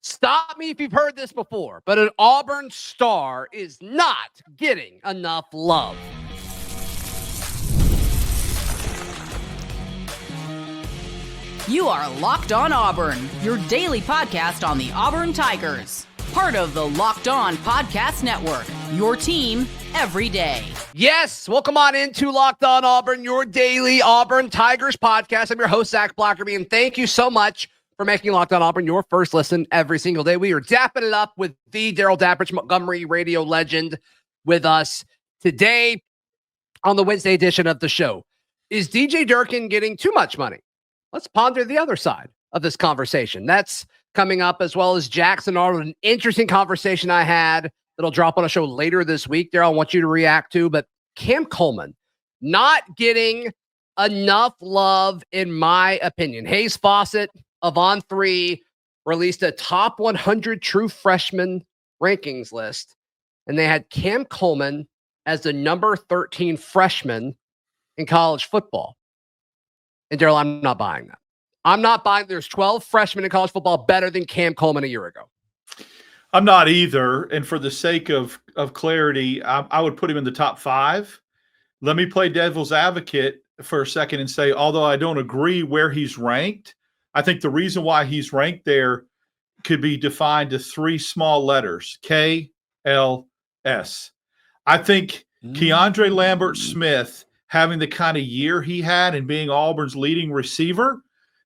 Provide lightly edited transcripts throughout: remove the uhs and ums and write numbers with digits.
Stop me if you've heard this before, but an Auburn star is not getting enough love. You are Locked On Auburn, your daily podcast on the Auburn Tigers. Part of the Locked On Podcast Network, your team every day. Yes, welcome on into Locked On Auburn, your daily Auburn Tigers podcast. I'm your host, Zac Blackerby, and thank you so much for making Locked On Auburn your first listen every single day. We are dapping it up with the Darrell Dapprich, Montgomery radio legend, with us today on the Wednesday edition of the show. Is DJ Durkin getting too much money? Let's ponder the other side of this conversation. That's coming up, as well as Jackson Arnold, an interesting conversation I had that'll drop on a show later this week. Darrell, I want you to react to, but Cam Coleman not getting enough love, in my opinion. Hayes Fawcett of On3 released a top 100 true freshman rankings list, and they had Cam Coleman as the number 13 freshman in college football. And Darrell, I'm not buying that. I'm not buying there's 12 freshmen in college football better than Cam Coleman a year ago. I'm not either. And for the sake of clarity, I would put him in the top 5. Let me play devil's advocate for a second and say, although I don't agree where he's ranked, I think the reason why he's ranked there could be defined to 3 small letters, KLS. I think Keandre Lambert-Smith, having the kind of year he had and being Auburn's leading receiver,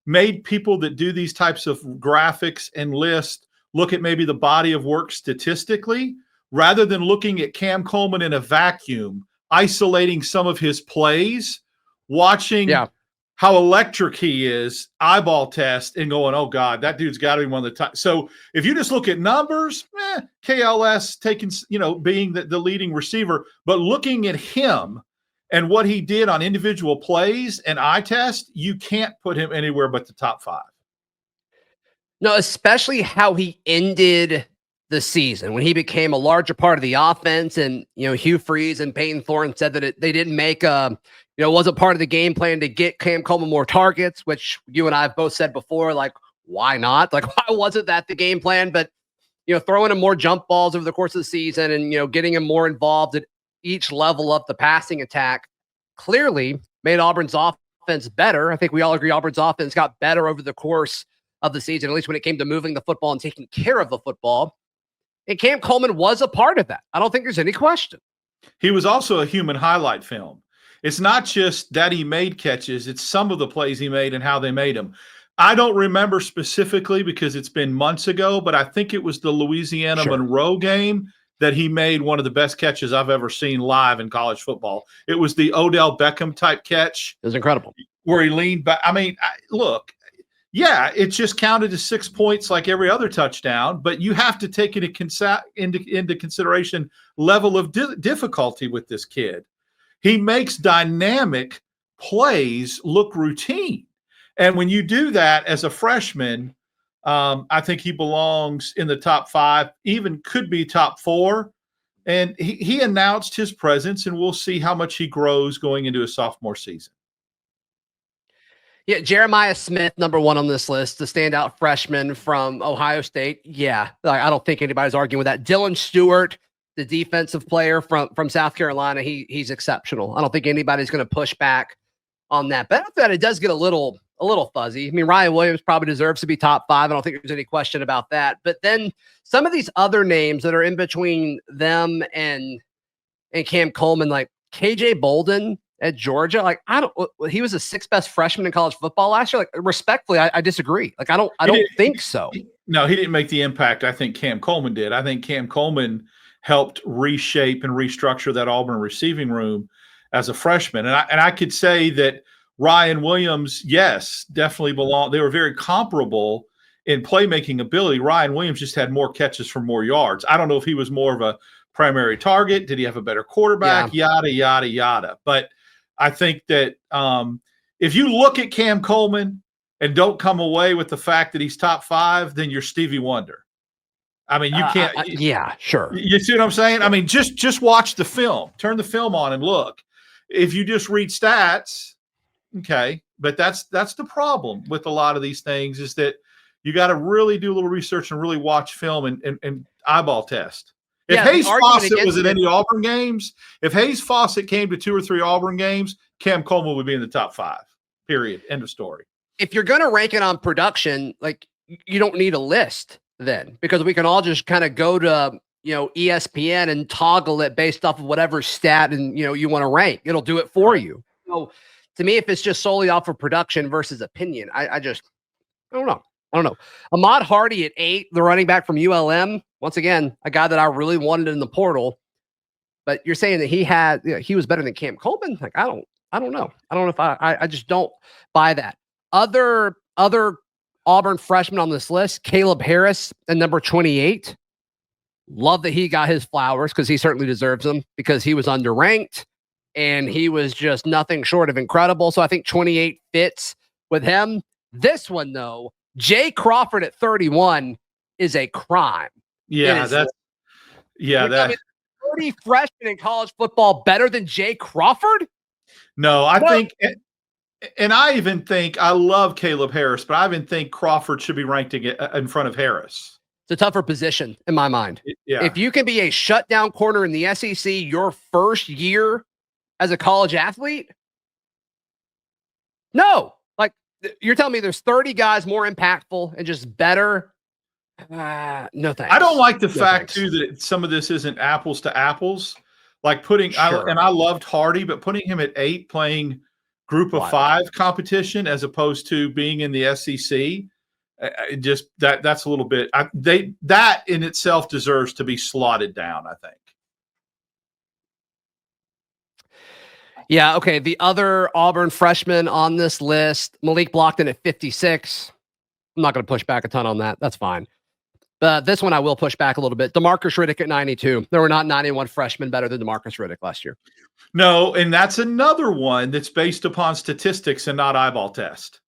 made people that do these types of graphics and lists look at maybe the body of work statistically, rather than looking at Cam Coleman in a vacuum, isolating some of his plays, watching how electric he is, eyeball test, and going, oh, God, that dude's got to be one of the top. So if you just look at numbers, KLS taking, being the leading receiver, but looking at him and what he did on individual plays and eye test, you can't put him anywhere but the top 5. No, especially how he ended the season when he became a larger part of the offense. And, Hugh Freeze and Peyton Thorne said that they didn't make wasn't part of the game plan to get Cam Coleman more targets, which you and I have both said before, like, why not? Like, why wasn't that the game plan? But, throwing him more jump balls over the course of the season and, getting him more involved at each level of the passing attack clearly made Auburn's offense better. I think we all agree Auburn's offense got better over the course of the season, at least when it came to moving the football and taking care of the football. And Cam Coleman was a part of that. I don't think there's any question. He was also a human highlight film. It's not just that he made catches, it's some of the plays he made and how they made them. I don't remember specifically because it's been months ago, but I think it was the Louisiana Monroe game that he made one of the best catches I've ever seen live in college football. It was the Odell Beckham type catch. It was incredible. Where he leaned back. I mean, look, yeah, it's just counted as 6 points like every other touchdown, but you have to take into consideration level of difficulty with this kid. He makes dynamic plays look routine. And when you do that as a freshman, I think he belongs in the top 5, even could be top 4. And he announced his presence, and we'll see how much he grows going into his sophomore season. Yeah, Jeremiah Smith, number 1 on this list, the standout freshman from Ohio State. Yeah, I don't think anybody's arguing with that. Dylan Stewart, the defensive player from South Carolina, he's exceptional. I don't think anybody's going to push back on that. But after that, it does get a little fuzzy. I mean, Ryan Williams probably deserves to be top 5. I don't think there's any question about that. But then some of these other names that are in between them and Cam Coleman, like KJ Bolden at Georgia, like he was the 6th best freshman in college football last year. Like, respectfully, I disagree. Like, I don't think so. No, he didn't make the impact I think Cam Coleman did. I think Cam Coleman helped reshape and restructure that Auburn receiving room as a freshman. And I could say that Ryan Williams, yes, definitely belong. They were very comparable in playmaking ability. Ryan Williams just had more catches for more yards. I don't know if he was more of a primary target. Did he have a better quarterback? Yeah. Yada, yada, yada. But I think that if you look at Cam Coleman and don't come away with the fact that he's top 5, then you're Stevie Wonder. I mean, you can't. Yeah, sure. You see what I'm saying? I mean, just watch the film. Turn the film on and look. If you just read stats, okay, but that's the problem with a lot of these things is that You got to really do a little research and really watch film and eyeball test. If Yeah, Hayes Fawcett was at it- any Auburn games, if Hayes Fawcett came to 2 or 3 Auburn games, Cam Coleman would be in the top 5. Period. End of story. If you're going to rank it on production, like you don't need a list then, because we can all just kind of go to, ESPN and toggle it based off of whatever stat and, you want to rank. It'll do it for you. So to me, if it's just solely off of production versus opinion, I don't know. Ahmad Hardy at 8, the running back from ULM. Once again, a guy that I really wanted in the portal. But you're saying that he was better than Cam Coleman? Like, I don't know. I don't know if I just don't buy that. Other Auburn freshmen on this list, Caleb Harris at number 28. Love that he got his flowers because he certainly deserves them because he was underranked and he was just nothing short of incredible. So I think 28 fits with him. This one, though, Jay Crawford at 31 is a crime. Yeah, that's 30 freshmen in college football better than Jay Crawford? No, I think, and I even think, I love Caleb Harris, but I even think Crawford should be ranked in front of Harris. It's a tougher position in my mind. Yeah. If you can be a shutdown corner in the SEC your first year as a college athlete, no. Like, you're telling me there's 30 guys more impactful and just better? No thanks. I don't like the fact, too, that some of this isn't apples to apples. Like I loved Hardy, but putting him at 8 playing group of 5 competition as opposed to being in the SEC, just that's a little bit. That in itself deserves to be slotted down, I think. Yeah, okay. The other Auburn freshman on this list, Malik Blockton at 56. I'm not going to push back a ton on that. That's fine. This one I will push back a little bit. DeMarcus Riddick at 92. There were not 91 freshmen better than DeMarcus Riddick last year. No, and that's another one that's based upon statistics and not eyeball test.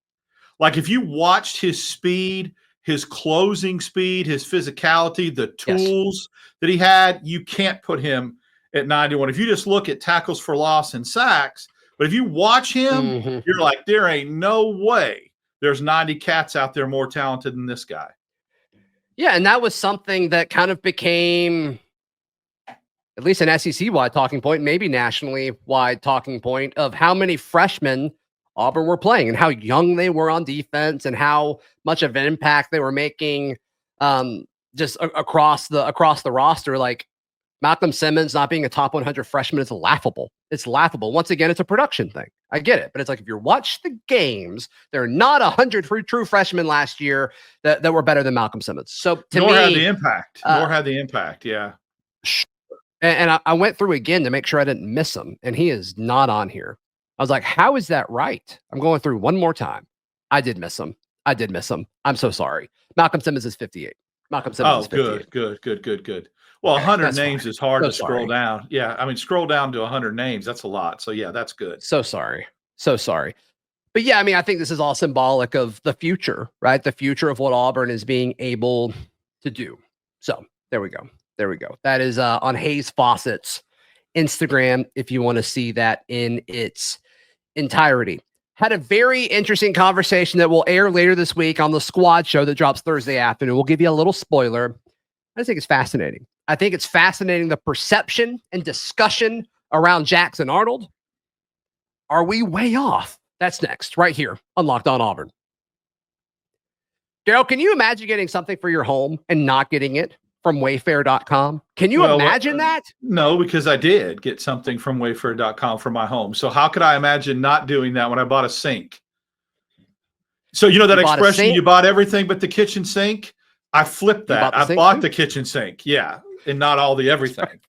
Like if you watched his speed, his closing speed, his physicality, the tools that he had, you can't put him at 91. If you just look at tackles for loss and sacks, but if you watch him, you're like, there ain't no way there's 90 cats out there more talented than this guy. Yeah, and that was something that kind of became at least an SEC-wide talking point, maybe nationally-wide talking point of how many freshmen Auburn were playing and how young they were on defense and how much of an impact they were making just across the roster. Like Malcolm Simmons not being a top 100 freshman is laughable. It's laughable. Once again, it's a production thing. I get it. But it's like if you watch the games, there are not 100 true freshmen last year that were better than Malcolm Simmons. So to Nor me, had the impact. Nor had the impact. Yeah. And I went through again to make sure I didn't miss him. And he is not on here. I was like, how is that right? I'm going through one more time. I did miss him. I'm so sorry. Malcolm Simmons is 58. Malcolm Simmons is 58. Good. Well, 100 names is hard to scroll sorry. down. Yeah, I mean, scroll down to 100 names. That's a lot. So, yeah, that's good. So sorry. But, yeah, I mean, I think this is all symbolic of the future, right? The future of what Auburn is being able to do. So, there we go. That is on Hayes Fawcett's Instagram if you want to see that in its entirety. Had a very interesting conversation that will air later this week on the Squad Show that drops Thursday afternoon. We'll give you a little spoiler. I think it's fascinating. I think it's fascinating the perception and discussion around Jackson Arnold. Are we way off? That's next, right here on Locked On Auburn. Darrell, can you imagine getting something for your home and not getting it from Wayfair.com? Can you imagine that? No, because I did get something from Wayfair.com for my home. So how could I imagine not doing that when I bought a sink? So you know that expression, you bought everything but the kitchen sink? I flipped that. I bought the kitchen sink. Yeah. And not all the everything.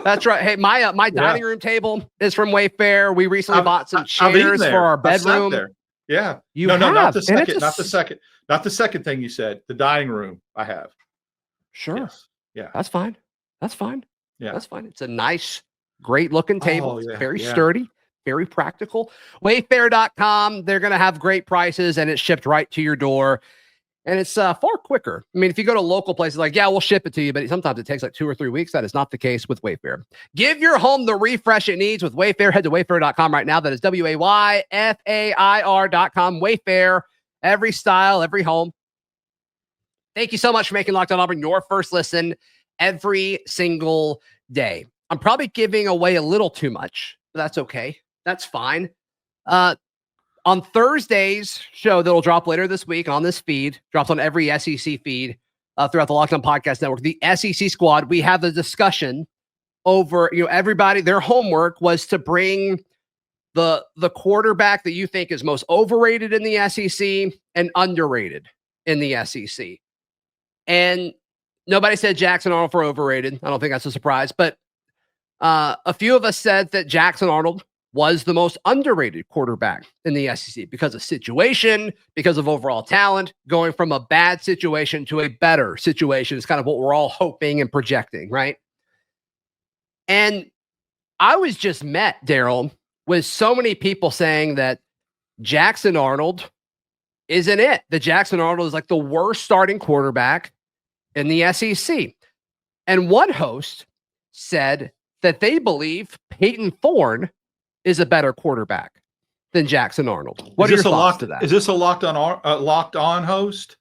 That's right. Hey, my dining room table is from Wayfair. We recently bought some chairs for our bedroom. Yeah. Not the second thing you said. The dining room I have. Sure. Yes. Yeah. That's fine. Yeah. That's fine. It's a nice, great looking table. Oh, yeah. It's very sturdy, very practical. Wayfair.com. They're going to have great prices and it's shipped right to your door. And it's far quicker. I mean, if you go to local places, like, yeah, we'll ship it to you, but sometimes it takes like 2 or 3 weeks. That is not the case with Wayfair. Give your home the refresh it needs with Wayfair. Head to Wayfair.com right now. That is WAYFAIR.com. Wayfair, every style, every home. Thank you so much for making Locked On Auburn your first listen every single day. I'm probably giving away a little too much, but that's okay. That's fine. On Thursday's show that'll drop later this week on this feed, drops on every SEC feed throughout the Locked On Podcast Network, the SEC squad, we have a discussion over, everybody, their homework was to bring the quarterback that you think is most overrated in the SEC and underrated in the SEC. And nobody said Jackson Arnold for overrated. I don't think that's a surprise, but a few of us said that Jackson Arnold was the most underrated quarterback in the SEC because of situation, because of overall talent. Going from a bad situation to a better situation is kind of what we're all hoping and projecting, right? And I was just met, Darrell, with so many people saying that Jackson Arnold isn't it. That Jackson Arnold is like the worst starting quarterback in the SEC. And one host said that they believe Peyton Thorne is a better quarterback than Jackson Arnold. What are your thoughts to that? Is this a locked on host?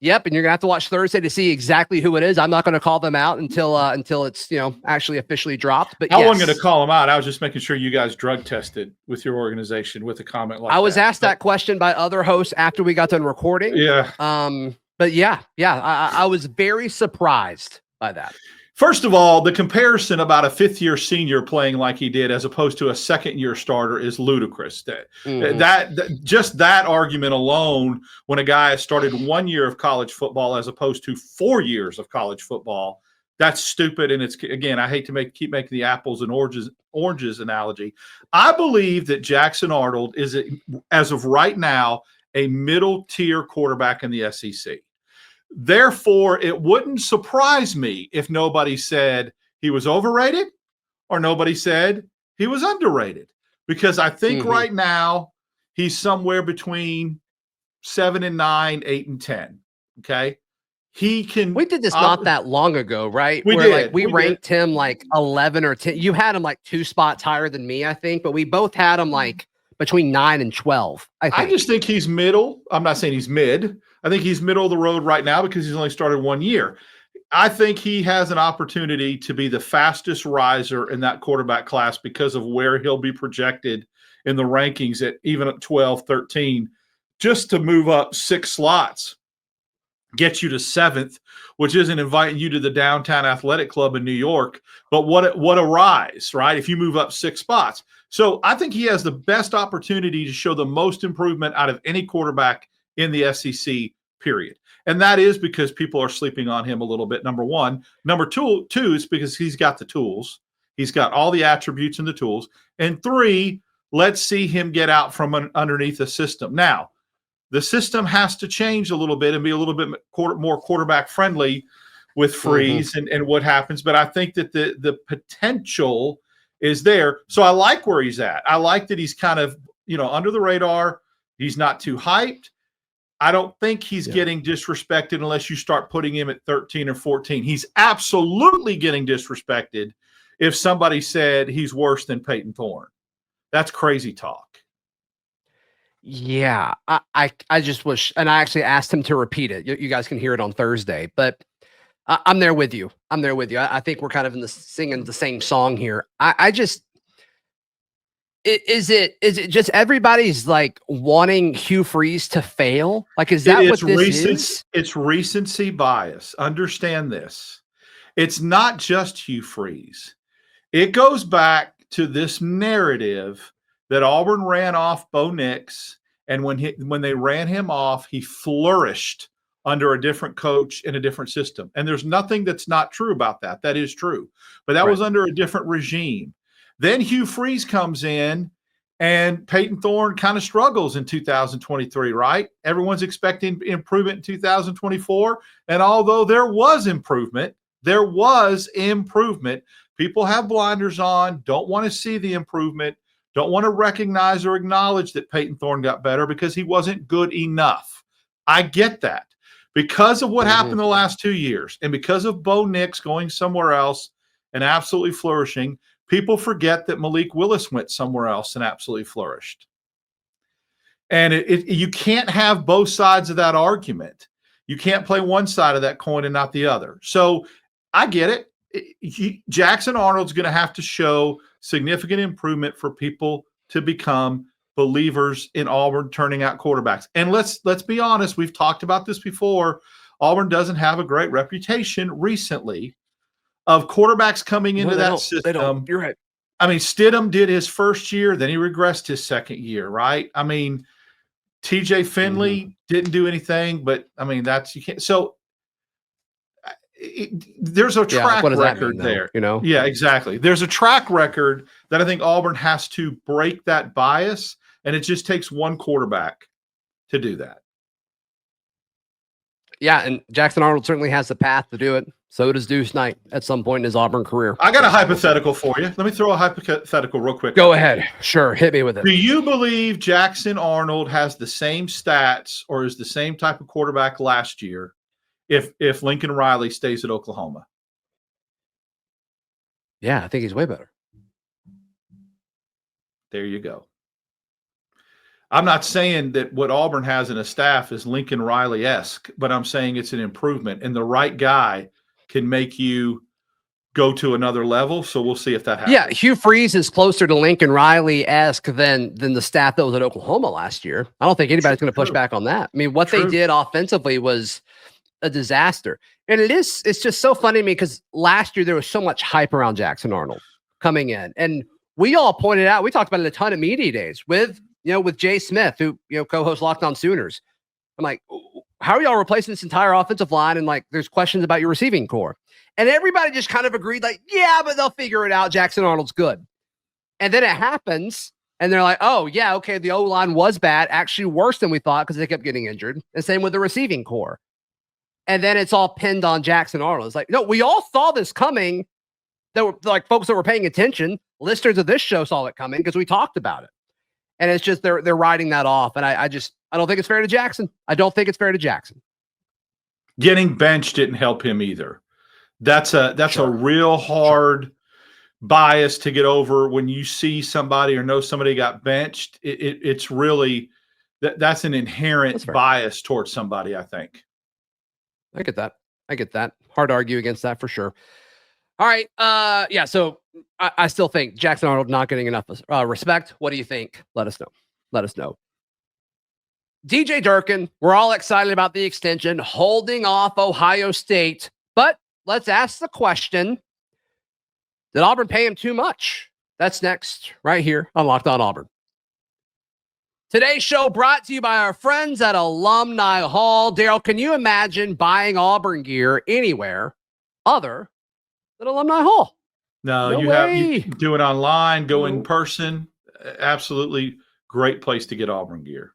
Yep, and you're gonna have to watch Thursday to see exactly who it is. I'm not going to call them out until it's actually officially dropped. But I wasn't going to call them out. I was just making sure you guys drug tested with your organization with a comment like that. I was asked that question by other hosts after we got done recording. Yeah. But I was very surprised by that. First of all, the comparison about a fifth-year senior playing like he did as opposed to a second-year starter is ludicrous. That argument alone, when a guy has started 1 year of college football as opposed to 4 years of college football, that's stupid. And it's, again, I hate to keep making the apples and oranges analogy. I believe that Jackson Arnold is, as of right now, a middle-tier quarterback in the SEC. Therefore, it wouldn't surprise me if nobody said he was overrated or nobody said he was underrated, because I think right now he's somewhere between 7 and 9, 8 and 10. Okay. He can. We did this not that long ago, right? We ranked him like 11 or 10. You had him like 2 spots higher than me, I think, but we both had him like between 9 and 12. I just think he's middle. I'm not saying he's mid. I think he's middle of the road right now because he's only started 1 year. I think he has an opportunity to be the fastest riser in that quarterback class because of where he'll be projected in the rankings at even at 12, 13, just to move up 6 slots, get you to 7th, which isn't inviting you to the downtown athletic club in New York, but what a rise, right? If you move up 6 spots. So I think he has the best opportunity to show the most improvement out of any quarterback in the SEC, period. And that is because people are sleeping on him a little bit, number one. Number two is because he's got the tools. He's got all the attributes and the tools. And 3, let's see him get out from underneath the system. Now, the system has to change a little bit and be a little bit more quarterback friendly with Freeze and what happens. But I think that the potential is there. So I like where he's at. I like that he's kind of, under the radar. He's not too hyped. I don't think he's getting disrespected unless you start putting him at 13 or 14. He's absolutely getting disrespected if somebody said he's worse than Peyton Thorne. That's crazy talk. Yeah, I just wish, and I actually asked him to repeat it. You guys can hear it on Thursday, but I'm there with you. I think we're kind of singing the same song here. Is it just everybody's like wanting Hugh Freeze to fail? Like, is that what this is? It's recency bias. Understand this. It's not just Hugh Freeze. It goes back to this narrative that Auburn ran off Bo Nix, and when they ran him off, he flourished under a different coach in a different system. And there's nothing that's not true about that. That is true. But that was under a different regime. Then Hugh Freeze comes in, and Peyton Thorne kind of struggles in 2023, right? Everyone's expecting improvement in 2024. And although there was improvement, people have blinders on, don't want to see the improvement, don't want to recognize or acknowledge that Peyton Thorne got better because he wasn't good enough. I get that. Because of what happened the last 2 years and because of Bo Nix going somewhere else and absolutely flourishing, people forget that Malik Willis went somewhere else and absolutely flourished. And you can't have both sides of that argument. You can't play one side of that coin and not the other. So I get it. Jackson Arnold's going to have to show significant improvement for people to become believers in Auburn turning out quarterbacks. And let's be honest, we've talked about this before. Auburn doesn't have a great reputation recently of quarterbacks coming into that system. They don't. You're right. I mean, Stidham did his first year, then he regressed his second year, right? I mean, TJ Finley didn't do anything, but I mean, you can't. So there's a track record there. Yeah, exactly. There's a track record that I think Auburn has to break that bias, and it just takes one quarterback to do that. Yeah, and Jackson Arnold certainly has the path to do it. So does Deuce Knight at some point in his Auburn career. I got a hypothetical for you. Let me throw a hypothetical real quick. Go ahead. Sure. Hit me with it. Do you believe Jackson Arnold has the same stats or is the same type of quarterback last year if Lincoln Riley stays at Oklahoma? Yeah, I think he's way better. There you go. I'm not saying that what Auburn has in a staff is Lincoln Riley-esque, but I'm saying it's an improvement, and the right guy can make you go to another level. So we'll see if that happens. Yeah, Hugh Freeze is closer to Lincoln Riley-esque than the staff that was at Oklahoma last year. I don't think anybody's going to push back on that. I mean, what they did offensively was a disaster. And it's just so funny to me because last year there was so much hype around Jackson Arnold coming in. And we all pointed out, we talked about it a ton of media days with Jay Smith, who, co-hosts Locked On Sooners. I'm like, how are y'all replacing this entire offensive line? And like, there's questions about your receiving core. And everybody just kind of agreed, like, yeah, but they'll figure it out. Jackson Arnold's good. And then it happens. And they're like, oh, yeah, okay, the O-line was bad, actually worse than we thought because they kept getting injured. And same with the receiving core. And then it's all pinned on Jackson Arnold. It's like, no, we all saw this coming. There were like folks that were paying attention. Listeners of this show saw it coming because we talked about it. And it's just they're writing that off. And I don't think it's fair to Jackson. I don't think it's fair to Jackson. Getting benched didn't help him either. That's a real hard bias to get over when you see somebody or know somebody got benched. It's really that's an inherent bias towards somebody, I think. I get that. Hard to argue against that for sure. All right. Yeah. So I still think Jackson Arnold not getting enough respect. What do you think? Let us know. DJ Durkin, we're all excited about the extension, holding off Ohio State. But let's ask the question, did Auburn pay him too much? That's next, right here on Locked On Auburn. Today's show brought to you by our friends at Alumni Hall. Darrell, can you imagine buying Auburn gear anywhere other than Alumni Hall? No, you do it online, go in person. Absolutely great place to get Auburn gear.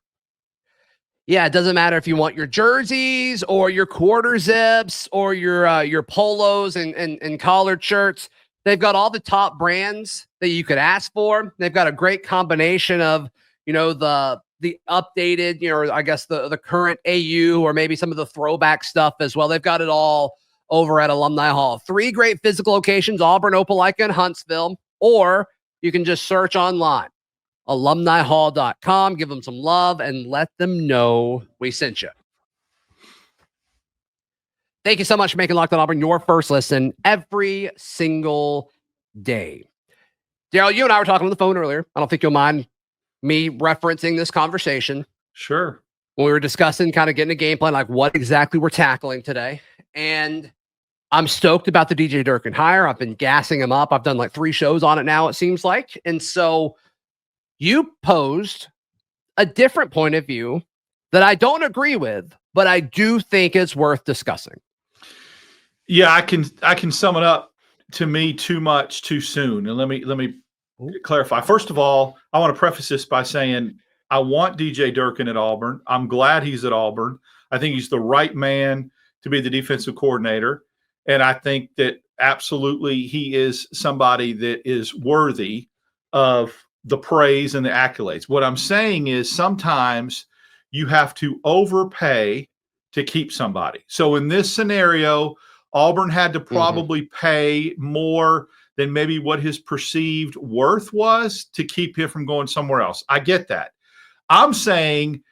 Yeah, it doesn't matter if you want your jerseys or your quarter zips or your polos and collared shirts. They've got all the top brands that you could ask for. They've got a great combination of, the updated, I guess the current AU or maybe some of the throwback stuff as well. They've got it all over at Alumni Hall. 3 great physical locations, Auburn, Opelika, and Huntsville, or you can just search online, alumnihall.com, give them some love and let them know we sent you. Thank you so much for making Locked On Auburn your first listen every single day. Darrell, you and I were talking on the phone earlier. I don't think you'll mind me referencing this conversation. Sure. When we were discussing kind of getting a game plan, like what exactly we're tackling today. And I'm stoked about the DJ Durkin hire. I've been gassing him up. I've done like 3 shows on it now, it seems like. And so you posed a different point of view that I don't agree with, but I do think it's worth discussing. Yeah, I can sum it up to me too much too soon. And let me clarify. First of all, I want to preface this by saying I want DJ Durkin at Auburn. I'm glad he's at Auburn. I think he's the right man to be the defensive coordinator. And I think that absolutely he is somebody that is worthy of the praise and the accolades. What I'm saying is sometimes you have to overpay to keep somebody. So in this scenario, Auburn had to probably pay more than maybe what his perceived worth was to keep him from going somewhere else. I get that. I'm saying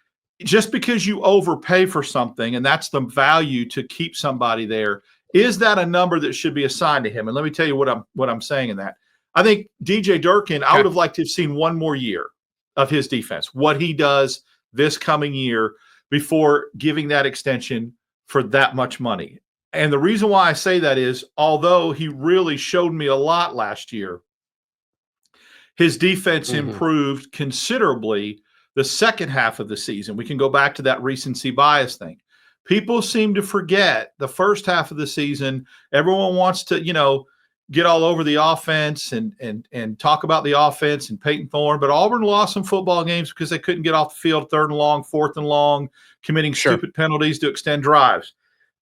just because you overpay for something, and that's the value to keep somebody there, is that a number that should be assigned to him? And let me tell you what I'm saying in that. I think DJ Durkin, I would have liked to have seen one more year of his defense, what he does this coming year before giving that extension for that much money. And the reason why I say that is, although he really showed me a lot last year, his defense improved considerably the second half of the season. We can go back to that recency bias thing. People seem to forget the first half of the season. Everyone wants to, get all over the offense and talk about the offense and Peyton Thorne, but Auburn lost some football games because they couldn't get off the field 3rd and long, 4th and long, committing stupid penalties to extend drives.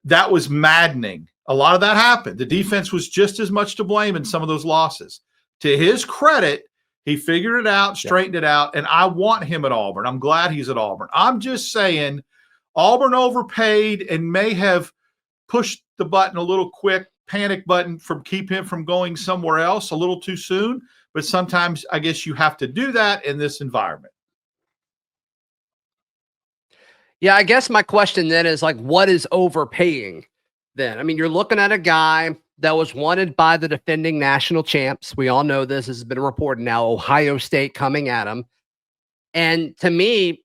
That was maddening. A lot of that happened. The defense was just as much to blame in some of those losses. To his credit, he figured it out, straightened it out, and I want him at Auburn. I'm glad he's at Auburn. I'm just saying Auburn overpaid and may have pushed the button a little quick, panic button, from keep him from going somewhere else a little too soon. But sometimes I guess you have to do that in this environment. Yeah, I guess my question then is what is overpaying then? I mean, you're looking at a guy that was wanted by the defending national champs. We all know this has been reported now, Ohio State coming at him. And to me,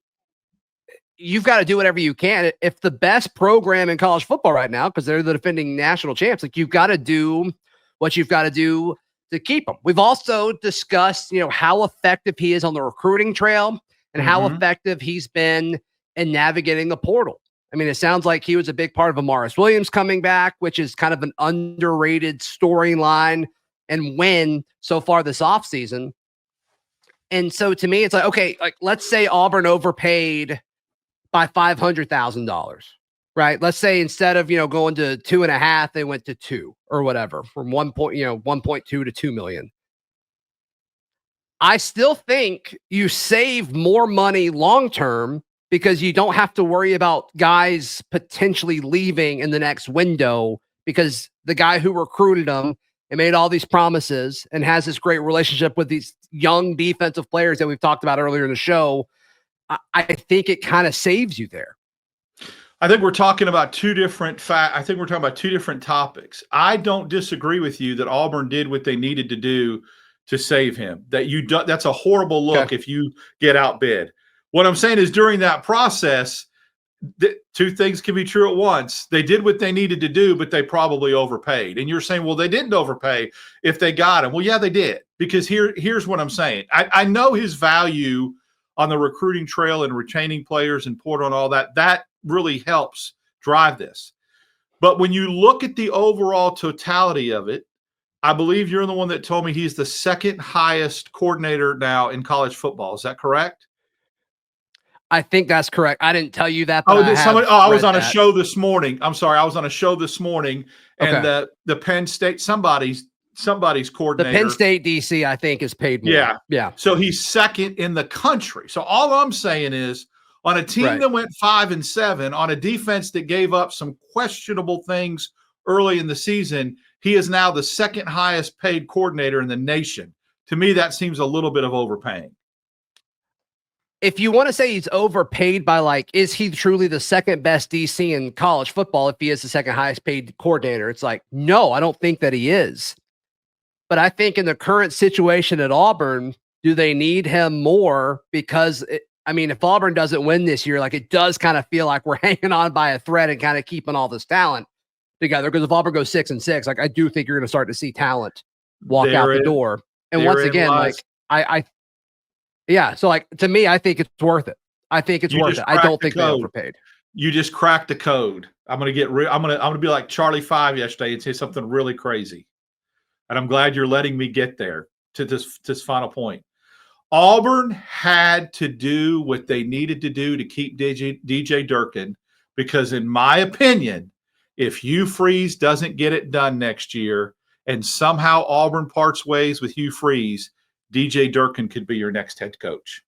you've got to do whatever you can. If the best program in college football right now, because they're the defending national champs, you've got to do what you've got to do to keep them. We've also discussed, how effective he is on the recruiting trail and how effective he's been in navigating the portal. I mean, it sounds like he was a big part of Amaris Williams coming back, which is kind of an underrated storyline and win so far this offseason. And so to me, it's okay, let's say Auburn overpaid by $500,000, right? Let's say instead of, going to 2.5, they went to 2 or whatever, from 1.2 to 2 million. I still think you save more money long-term because you don't have to worry about guys potentially leaving in the next window, because the guy who recruited them and made all these promises and has this great relationship with these young defensive players that we've talked about earlier in the show, I think it kind of saves you there. I think we're talking about two different topics. I don't disagree with you that Auburn did what they needed to do to save him. That's a horrible look if you get outbid. What I'm saying is, during that process, two things can be true at once. They did what they needed to do, but they probably overpaid. And you're saying, well, they didn't overpay if they got him. Well, yeah, they did. Because here's what I'm saying. I know his value on the recruiting trail and retaining players and portal and all that really helps drive this. But when you look at the overall totality of it, I believe you're the one that told me he's the second highest coordinator now in college football. Is that correct? I think that's correct. I didn't tell you that. But I was on a show this morning. I'm sorry. I was on a show this morning, and the Penn State, somebody's coordinator. The Penn State DC, I think, is paid more. Yeah. So he's second in the country. So all I'm saying is, on a team that went 5-7, on a defense that gave up some questionable things early in the season, he is now the second highest paid coordinator in the nation. To me, that seems a little bit of overpaying. If you want to say he's overpaid by is he truly the second best DC in college football if he is the second highest paid coordinator? It's no, I don't think that he is. But I think in the current situation at Auburn, do they need him more? Because, if Auburn doesn't win this year, it does kind of feel like we're hanging on by a thread and kind of keeping all this talent together. Because if Auburn goes 6-6, I do think you're going to start to see talent walk out the door. And once again, so to me, I think it's worth it. I think it's worth it. I don't think they overpaid. You just cracked the code. I'm going to be like Charlie 5 yesterday and say something really crazy. And I'm glad you're letting me get there to this final point. Auburn had to do what they needed to do to keep DJ Durkin, because in my opinion, if Hugh Freeze doesn't get it done next year and somehow Auburn parts ways with Hugh Freeze, DJ Durkin could be your next head coach.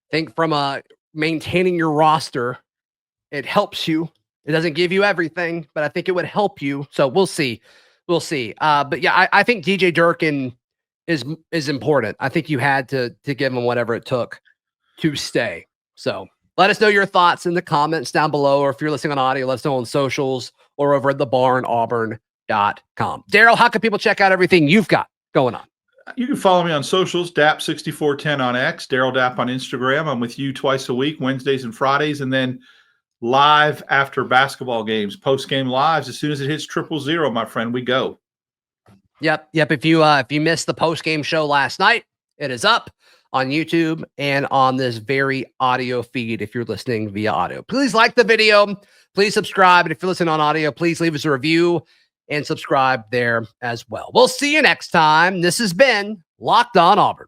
I think from maintaining your roster, it helps you. It doesn't give you everything, but I think it would help you. So we'll see. But yeah, I think DJ Durkin is important. I think you had to give him whatever it took to stay. So let us know your thoughts in the comments down below, or if you're listening on audio, let us know on socials or over at thebarnauburn.com. Darrell, how can people check out everything you've got going on? You can follow me on socials, DAP6410 on X, Darrell Dapp on Instagram. I'm with you twice a week, Wednesdays and Fridays, and then live after basketball games, post-game lives. As soon as it hits 000, my friend, we go. Yep. If you missed the post-game show last night, it is up on YouTube and on this very audio feed if you're listening via audio. Please like the video. Please subscribe. And if you're listening on audio, please leave us a review and subscribe there as well. We'll see you next time. This has been Locked On Auburn.